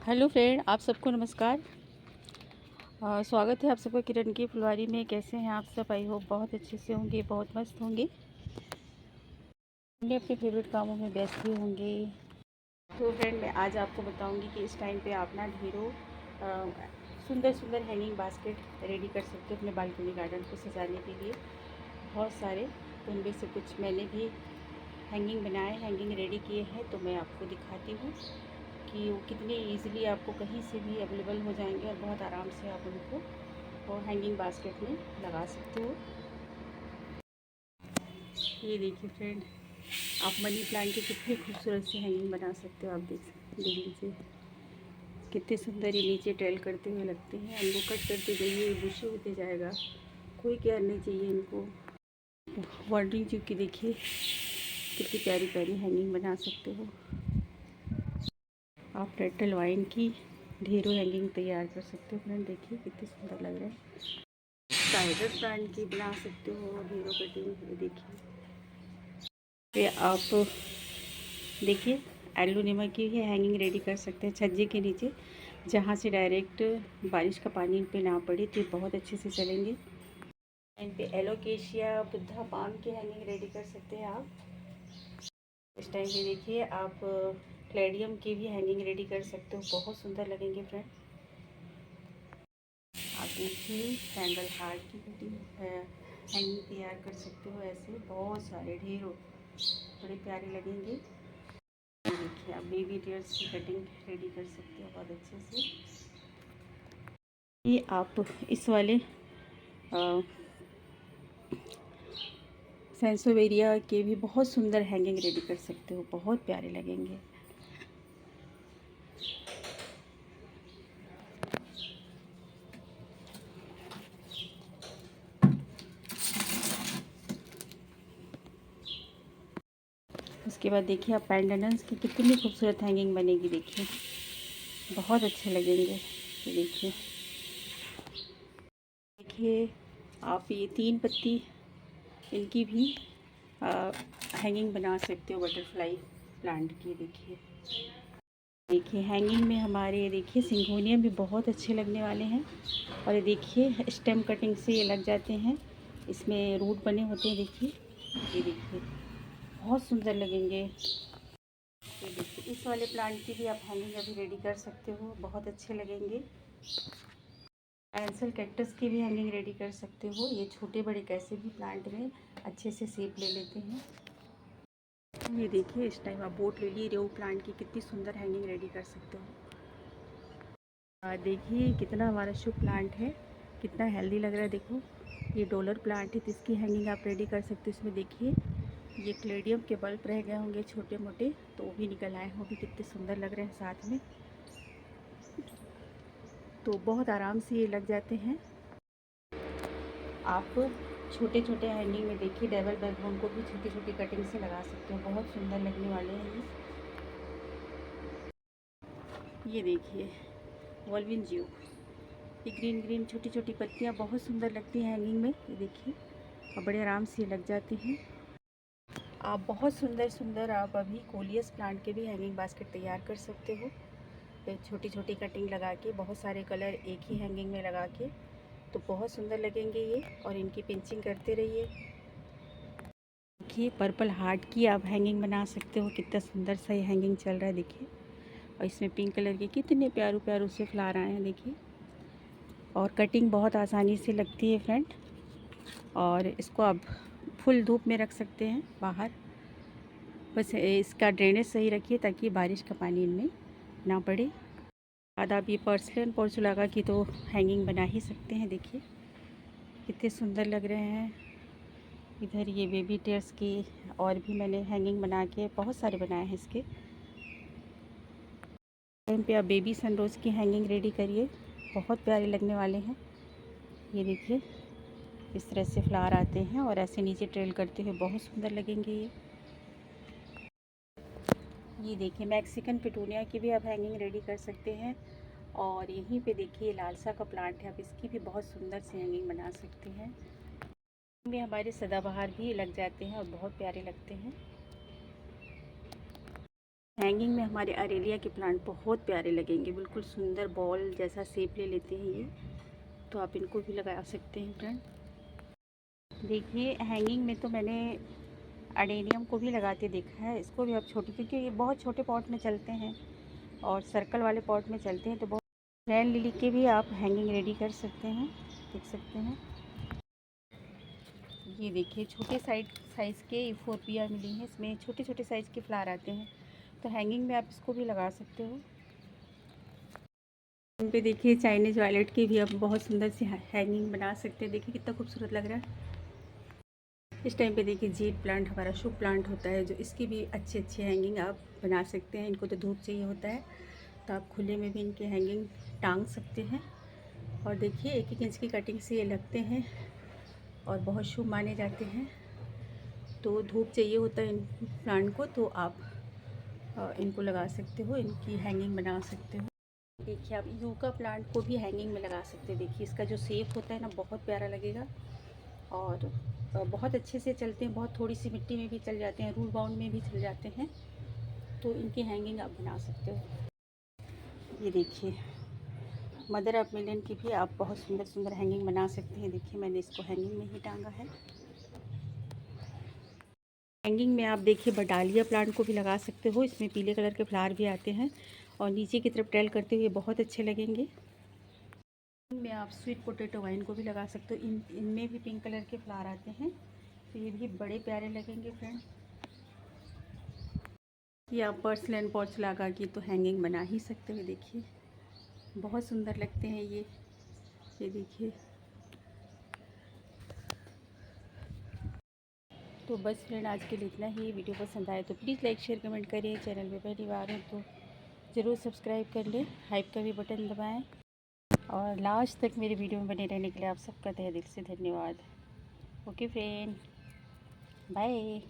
Hello friend, आप सबको नमस्कार। स्वागत है आप सबका किरण की फुलवारी में। कैसे हैं आप सब? आई होप बहुत अच्छे से होंगे, बहुत मस्त होंगे, अपने फेवरेट कामों में व्यस्त भी होंगे। तो फ्रेंड, मैं आज आपको बताऊंगी कि इस टाइम पे आप ना ढेरों सुंदर सुंदर हैंगिंग बास्केट रेडी कर सकते हो अपने बालकनी गार्डन को सजाने के लिए। बहुत सारे, तो उनमें से कुछ मैंने भी हैंगिंग बनाए, हैंगिंग रेडी किए हैं, तो मैं आपको दिखाती हूँ कि वो कितने इजीली आपको कहीं से भी अवेलेबल हो जाएंगे और बहुत आराम से आप उनको और हैंगिंग बास्केट में लगा सकते हो। ये देखिए फ्रेंड, आप मनी प्लांट के कितने खूबसूरत से हैंगिंग बना सकते हो। आप देख लीजिए कितने सुंदर ये नीचे ट्रेल करते हुए लगते हैं। इनको कट करते जाइए, बुशे होते जाएगा, कोई केयर नहीं चाहिए इनको। वार्डनिंग ट्यूब की देखिए कितनी प्यारी प्यारी हैंगिंग बना सकते हो आप। रेटल वाइन की ढेरों हैंगिंग तैयार कर सकते हो फ्रेंड। देखिए कितने सुंदर लग रहे हैं। स्पाइडर प्लांट की बना सकते हो ढेरों कटिंग। ये देखिए, ये आप देखिए एलुमिनियम की ही हैंगिंग रेडी कर सकते हैं छज्जे के नीचे, जहाँ से डायरेक्ट बारिश का पानी इन पे ना पड़े, तो ये बहुत अच्छे से चलेंगे। इन पे एलोकेशिया, बुद्धा पाम की हैंगिंग रेडी कर सकते हैं आप। इस टाइम पे देखिए आप क्लेडियम की भी हैंगिंग रेडी कर सकते हो, बहुत सुंदर लगेंगे फ्रेंड। आप देखिए कैंडल हार्ट की कटिंग हैंगिंग तैयार कर सकते हो। ऐसे बहुत सारे ढेरों बड़े प्यारे लगेंगे। देखिए आप बेबी टेयर्स की कटिंग रेडी कर सकते हो बहुत अच्छे से। ये आप इस वाले सेंसोवेरिया के भी बहुत सुंदर हैंगिंग रेडी कर सकते हो, बहुत प्यारे लगेंगे। उसके बाद देखिए आप पेंडेंट्स की कितनी खूबसूरत हैंगिंग बनेगी। देखिए बहुत अच्छे लगेंगे। ये देखिए देखिए आप ये 3 पत्ती इनकी भी हैंगिंग बना सकते हो बटरफ्लाई प्लांट की। देखिए देखिए हैंगिंग में हमारे देखिए सिंगोनियम भी बहुत अच्छे लगने वाले हैं। और ये देखिए स्टेम कटिंग से ये लग जाते हैं, इसमें रूट बने होते हैं। देखिए ये देखिए बहुत सुंदर लगेंगे। ये देखिए इस वाले प्लांट की भी आप हैंगिंग अभी रेडी कर सकते हो, बहुत अच्छे लगेंगे। एंसल कैक्टस की भी हैंगिंग रेडी कर सकते हो। ये छोटे बड़े कैसे भी प्लांट में अच्छे से शेप ले लेते हैं। ये देखिए इस टाइम आप बोट लिली रेव प्लांट की कितनी सुंदर हैंगिंग रेडी कर सकते हो। देखिए कितना हमारा शुभ प्लांट है, कितना हेल्दी लग रहा है। देखो ये डॉलर प्लांट है, तो इसकी हैंगिंग आप रेडी कर सकते हो। इसमें देखिए ये क्लेडियम के बल्ब रह गए होंगे छोटे मोटे, तो वो भी निकल आए होंगे, कितने सुंदर लग रहे हैं साथ में। तो बहुत आराम से ये लग जाते हैं। आप छोटे छोटे हैंगिंग में देखिए डबल बैकबोन को भी छोटी छोटी कटिंग से लगा सकते हो, बहुत सुंदर लगने वाले हैं ये देखिए वॉल्विन जियो, ये ग्रीन ग्रीन छोटी छोटी पत्तियाँ बहुत सुंदर लगती हैं हैंगिंग में। ये देखिए और बड़े आराम से लग जाते हैं। आप बहुत सुंदर सुंदर आप अभी कोलियस प्लांट के भी हैंगिंग बास्केट तैयार कर सकते हो। छोटी छोटी कटिंग लगा के बहुत सारे कलर एक ही हैंगिंग में लगा के, तो बहुत सुंदर लगेंगे ये। और इनकी पिंचिंग करते रहिए। देखिए पर्पल हार्ट की आप हैंगिंग बना सकते हो, कितना सुंदर सा ये हैंगिंग चल रहा है। देखिए और इसमें पिंक कलर के कितने प्यारे प्यारे से फ्लावर आए हैं। देखिए और कटिंग बहुत आसानी से लगती है फ्रेंड। और इसको आप फुल धूप में रख सकते हैं बाहर, बस इसका ड्रेनेज सही रखिए ताकि बारिश का पानी इनमें ना पड़े। बाद आप ये पर्सलन पोर्चुलागा की तो हैंगिंग बना ही सकते हैं। देखिए कितने सुंदर लग रहे हैं। इधर ये बेबी टेयर्स की और भी मैंने हैंगिंग बना के बहुत सारे बनाए हैं इसके। टाइम पे आप बेबी सनरोज़ की हैंगिंग रेडी करिए, बहुत प्यारे लगने वाले हैं। ये देखिए इस तरह से फ्लावर आते हैं और ऐसे नीचे ट्रेल करते हुए बहुत सुंदर लगेंगे ये देखिए मैक्सिकन पिटूनिया की भी आप हैंगिंग रेडी कर सकते हैं। और यहीं पे देखिए लालसा का प्लांट है, आप इसकी भी बहुत सुंदर से हैंगिंग बना सकते हैं। में हमारे सदाबहार भी लग जाते हैं और बहुत प्यारे लगते हैं। हैंगिंग में हमारे अरेलिया के प्लांट बहुत प्यारे लगेंगे, बिल्कुल सुंदर बॉल जैसा शेप ले लेते हैं ये, तो आप इनको भी लगा सकते हैं फ्रेंड। देखिए हैंगिंग में तो मैंने अडेनियम को भी लगाते देखा है, इसको भी आप छोटे, क्योंकि ये बहुत छोटे पॉट में चलते हैं और सर्कल वाले पॉट में चलते हैं, तो बहुत रेन लिली के भी आप हैंगिंग रेडी कर सकते हैं, देख सकते हैं। ये देखिए छोटे साइज़ के फोरपिया मिली हैं, इसमें छोटे छोटे साइज़ के फ्लावर आते हैं, तो हैंगिंग में आप इसको भी लगा सकते हो। इन पे देखिए चाइनीज़ वायलेट की भी आप बहुत सुंदर सी हैंगिंग बना सकते हैं, देखिए कितना खूबसूरत लग रहा है। इस टाइम पे देखिए जेड प्लांट हमारा शुभ प्लांट होता है, जो इसकी भी अच्छी अच्छी हैंगिंग आप बना सकते हैं। इनको तो धूप चाहिए होता है, तो आप खुले में भी इनकी हैंगिंग टांग सकते हैं। और देखिए 1-1 इंच की कटिंग से ये लगते हैं और बहुत शुभ माने जाते हैं। तो धूप चाहिए होता है इन प्लांट को, तो आप इनको लगा सकते हो, इनकी हैंगिंग बना सकते हो। देखिए आप यूका प्लांट को भी हैंगिंग में लगा सकते हैं, देखिए इसका जो शेप होता है ना बहुत प्यारा लगेगा और बहुत अच्छे से चलते हैं, बहुत थोड़ी सी मिट्टी में भी चल जाते हैं, रूल बाउंड में भी चल जाते हैं, तो इनकी हैंगिंग आप बना सकते हो। ये देखिए मदर ऑफ मिलियन की भी आप बहुत सुंदर सुंदर हैंगिंग बना सकते हैं। देखिए मैंने इसको हैंगिंग में ही टांगा है। हैंगिंग में आप देखिए बटालिया प्लांट को भी लगा सकते हो, इसमें पीले कलर के फ्लावर भी आते हैं और नीचे की तरफ ट्रेल करते हुए बहुत अच्छे लगेंगे। में आप स्वीट पोटैटो वाइन को भी लगा सकते हो, इनमें भी पिंक कलर के फ्लावर आते हैं, तो ये भी बड़े प्यारे लगेंगे फ्रेंड। ये आप पर्सलन पॉट्स लगा के तो हैंगिंग बना ही सकते हो, देखिए बहुत सुंदर लगते हैं ये देखिए। तो बस फ्रेंड आज के लिए इतना ही। वीडियो पसंद आए तो प्लीज़ लाइक शेयर कमेंट करिए। चैनल पे पहली बार हो तो ज़रूर सब्सक्राइब कर लें, हाइप का भी बटन दबाएं और लास्ट तक मेरे वीडियो में बने रहने के लिए आप सबका तहे दिल से धन्यवाद। Okay friend, bye.